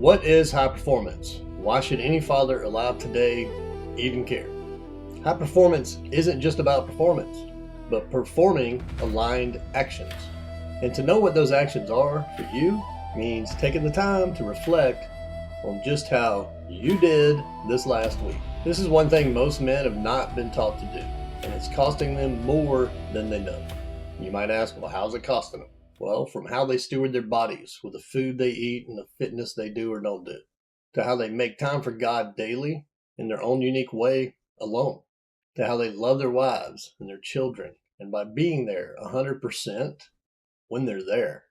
What is high performance? Why should any father alive today even care? High performance isn't just about performance, but performing aligned actions. And to know what those actions are for you means taking the time to reflect on just how you did this last week. This is one thing most men have not been taught to do, and it's costing them more than they know. You might ask, well, how's it costing them? Well, from how they steward their bodies with the food they eat and the fitness they do or don't do, to how they make time for God daily in their own unique way alone, to how they love their wives and their children, and by being there 100% when they're there,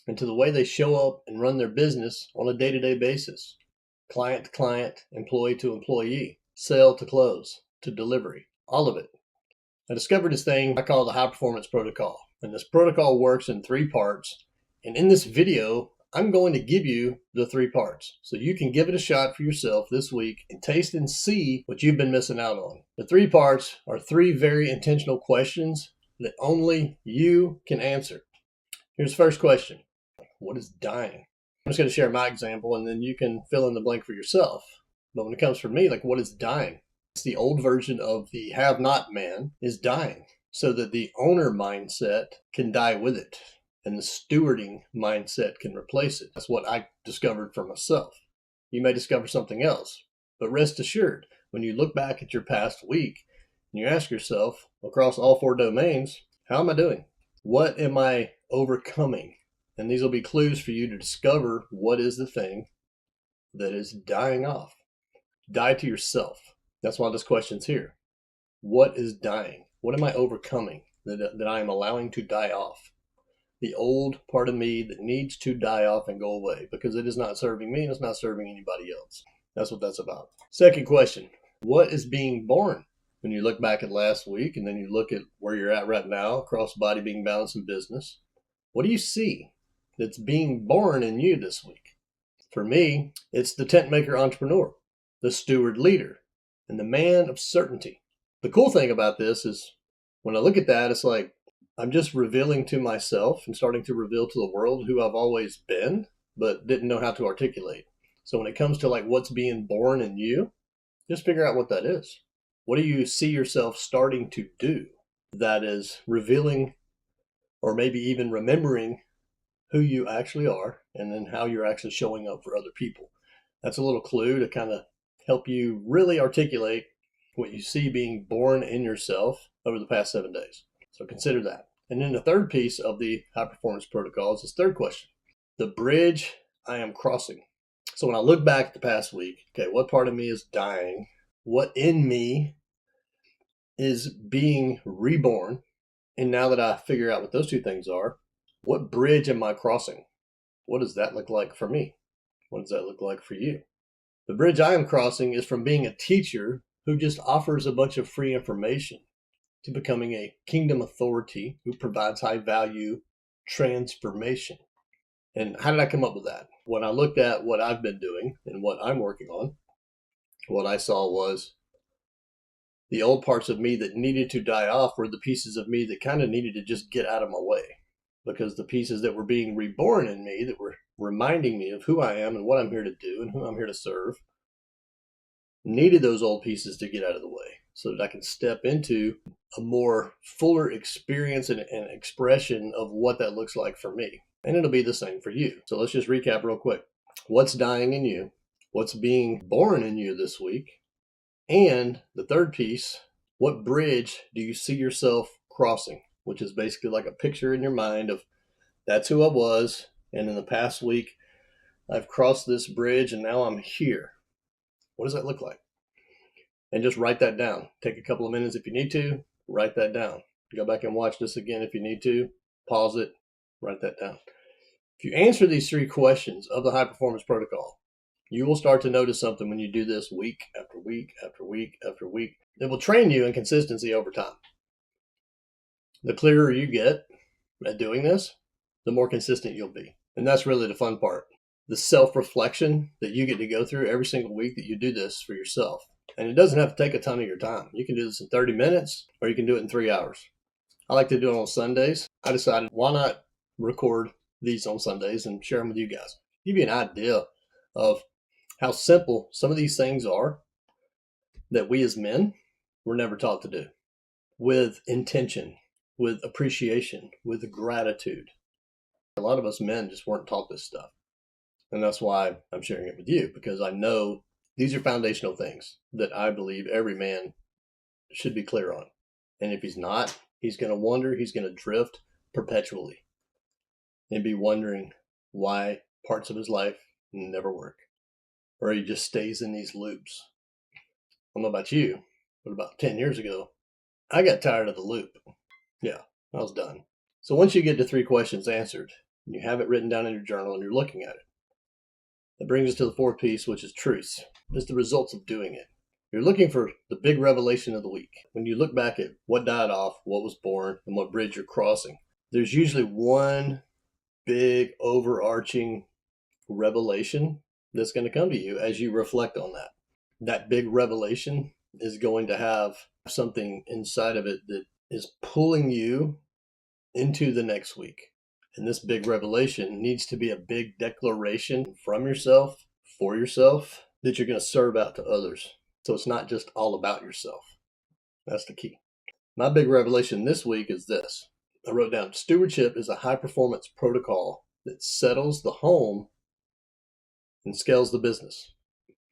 and to the way they show up and run their business on a day-to-day basis, client to client, employee to employee, sale to close, to delivery, all of it. I discovered this thing I call the high performance protocol. And this protocol works in 3 parts. And in this video, I'm going to give you the 3 parts so you can give it a shot for yourself this week and taste and see what you've been missing out on. The 3 parts are 3 very intentional questions that only you can answer. Here's the first question. What is dying? I'm just going to share my example and then you can fill in the blank for yourself. But when it comes for me, what is dying? It's the old version of the have-not man is dying, so that the owner mindset can die with it and the stewarding mindset can replace it. That's what I discovered for myself. You may discover something else, but rest assured, when you look back at your past week and you ask yourself across all 4 domains, how am I doing? What am I overcoming? And these will be clues for you to discover what is the thing that is dying off. Die to yourself. That's why this question's here. What is dying? What am I overcoming that I am allowing to die off? The old part of me that needs to die off and go away because it is not serving me and it's not serving anybody else. That's what that's about. Second question, what is being born? When you look back at last week and then you look at where you're at right now across body, being, balance, and business, what do you see that's being born in you this week? For me, it's the tent maker entrepreneur, the steward leader, and the man of certainty. The cool thing about this is when I look at that, it's like I'm just revealing to myself and starting to reveal to the world who I've always been, but didn't know how to articulate. So when it comes to what's being born in you, just figure out what that is. What do you see yourself starting to do that is revealing or maybe even remembering who you actually are and then how you're actually showing up for other people? That's a little clue to kind of help you really articulate what you see being born in yourself over the past 7 days. So consider that. And then the third piece of the high performance protocol is this third question, the bridge I am crossing. So when I look back at the past week, okay, what part of me is dying? What in me is being reborn? And now that I figure out what those 2 things are, what bridge am I crossing? What does that look like for me? What does that look like for you? The bridge I am crossing is from being a teacher who just offers a bunch of free information to becoming a kingdom authority who provides high value transformation. And how did I come up with that? When I looked at what I've been doing and what I'm working on, what I saw was the old parts of me that needed to die off were the pieces of me that kind of needed to just get out of my way. Because the pieces that were being reborn in me, that were reminding me of who I am and what I'm here to do and who I'm here to serve, needed those old pieces to get out of the way so that I can step into a more fuller experience and expression of what that looks like for me. And it'll be the same for you. So let's just recap real quick. What's dying in you? What's being born in you this week? And the third piece, what bridge do you see yourself crossing? Which is basically like a picture in your mind of that's who I was. And in the past week, I've crossed this bridge and now I'm here. What does that look like? And just write that down. Take a couple of minutes if you need to, write that down. Go back and watch this again if you need to. Pause it, write that down. If you answer these 3 questions of the high performance protocol, you will start to notice something when you do this week after week after week after week. It will train you in consistency over time. The clearer you get at doing this, the more consistent you'll be. And that's really the fun part. The self-reflection that you get to go through every single week that you do this for yourself. And it doesn't have to take a ton of your time. You can do this in 30 minutes or you can do it in 3 hours. I like to do it on Sundays. I decided why not record these on Sundays and share them with you guys. Give you an idea of how simple some of these things are that we as men were never taught to do, with intention, with appreciation, with gratitude. A lot of us men just weren't taught this stuff. And that's why I'm sharing it with you, because I know these are foundational things that I believe every man should be clear on. And if he's not, he's going to wonder, he's going to drift perpetually and be wondering why parts of his life never work, or he just stays in these loops. I don't know about you, but about 10 years ago, I got tired of the loop. Yeah, I was done. So once you get the 3 questions answered, you have it written down in your journal and you're looking at it. That brings us to the 4th piece, which is truth. It's the results of doing it. You're looking for the big revelation of the week. When you look back at what died off, what was born, and what bridge you're crossing, there's usually one big overarching revelation that's going to come to you as you reflect on that. That big revelation is going to have something inside of it that is pulling you into the next week. And this big revelation needs to be a big declaration from yourself, for yourself, that you're going to serve out to others. So it's not just all about yourself. That's the key. My big revelation this week is this. I wrote down, stewardship is a high-performance protocol that settles the home and scales the business.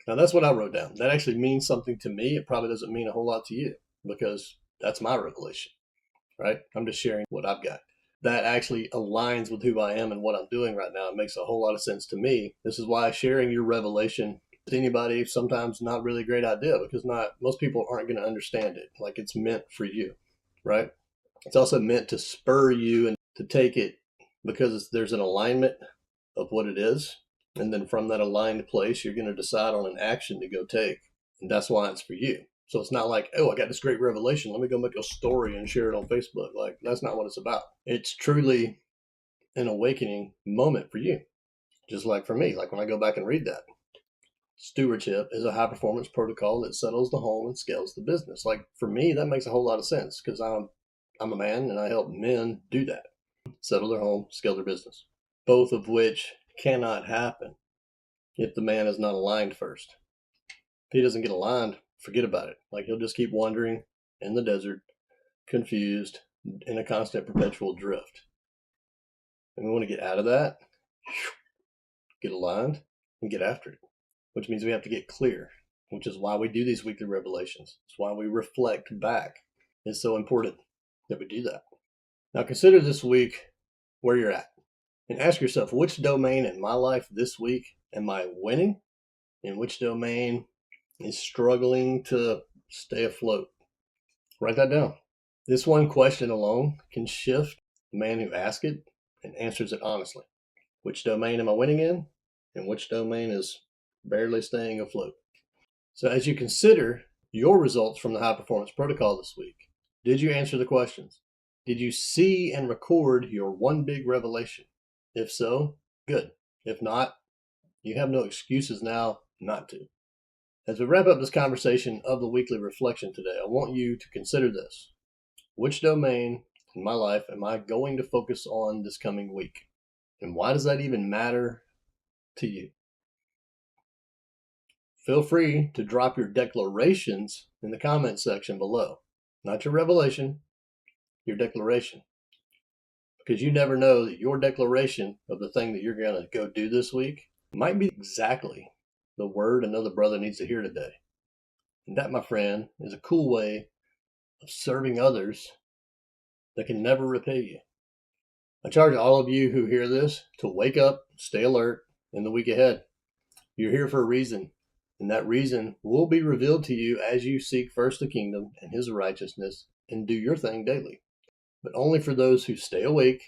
Now, that's what I wrote down. That actually means something to me. It probably doesn't mean a whole lot to you, because that's my revelation, right? I'm just sharing what I've got. That actually aligns with who I am and what I'm doing right now. It makes a whole lot of sense to me. This is why sharing your revelation with anybody sometimes not really a great idea, because most people aren't going to understand it like it's meant for you, right? It's also meant to spur you and to take it because there's an alignment of what it is. And then from that aligned place, you're going to decide on an action to go take. And that's why it's for you. So it's not like, oh, I got this great revelation. Let me go make a story and share it on Facebook. Like, that's not what it's about. It's truly an awakening moment for you. Just like for me, like when I go back and read that. Stewardship is a high performance protocol that settles the home and scales the business. Like for me, that makes a whole lot of sense, because I'm a man and I help men do that. Settle their home, scale their business. Both of which cannot happen if the man is not aligned first. If he doesn't get aligned, forget about it. Like he'll just keep wandering in the desert, confused, in a constant perpetual drift. And we want to get out of that, get aligned, and get after it, which means we have to get clear, which is why we do these weekly revelations. It's why we reflect back. It's so important that we do that. Now consider this week where you're at and ask yourself, which domain in my life this week am I winning, and which domain is struggling to stay afloat? Write that down. This one question alone can shift the man who asks it and answers it honestly. Which domain am I winning in, and which domain is barely staying afloat? So as you consider your results from the high performance protocol this week, did you answer the questions? Did you see and record your one big revelation? If so, good. If not, you have no excuses now not to. As we wrap up this conversation of the weekly reflection today, I want you to consider this. Which domain in my life am I going to focus on this coming week? And why does that even matter to you? Feel free to drop your declarations in the comment section below. Not your revelation, your declaration. Because you never know that your declaration of the thing that you're going to go do this week might be exactly the word another brother needs to hear today. And that, my friend, is a cool way of serving others that can never repay you. I charge all of you who hear this to wake up, stay alert in the week ahead. You're here for a reason, and that reason will be revealed to you as you seek first the kingdom and his righteousness and do your thing daily. But only for those who stay awake,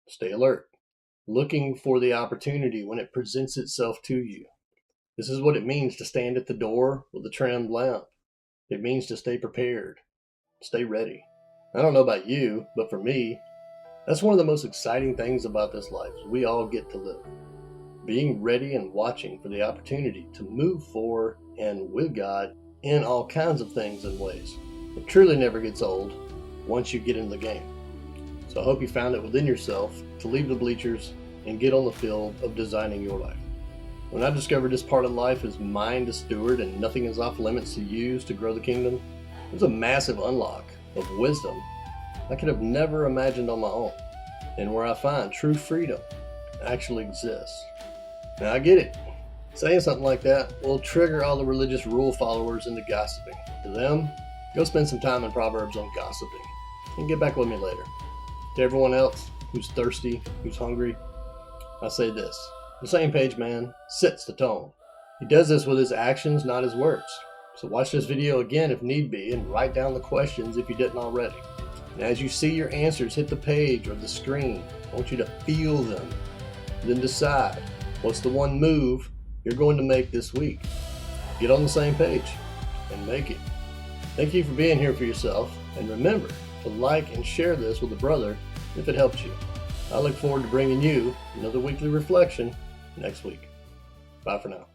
stay alert, looking for the opportunity when it presents itself to you. This is what it means to stand at the door with a trimmed lamp. It means to stay prepared, stay ready. I don't know about you, but for me, that's one of the most exciting things about this life. We all get to live. Being ready and watching for the opportunity to move for and with God in all kinds of things and ways. It truly never gets old once you get in the game. So I hope you found it within yourself to leave the bleachers and get on the field of designing your life. When I discovered this part of life is mine to steward and nothing is off limits to use to grow the kingdom, it was a massive unlock of wisdom I could have never imagined on my own, and where I find true freedom actually exists. Now I get it. Saying something like that will trigger all the religious rule followers into gossiping. To them, go spend some time in Proverbs on gossiping and get back with me later. To everyone else who's thirsty, who's hungry, I say this. The same page man sets the tone. He does this with his actions, not his words. So watch this video again if need be and write down the questions if you didn't already. And as you see your answers hit the page or the screen, I want you to feel them. Then decide what's the one move you're going to make this week. Get on the same page and make it. Thank you for being here for yourself, and remember to like and share this with a brother if it helps you. I look forward to bringing you another weekly reflection next week. Bye for now.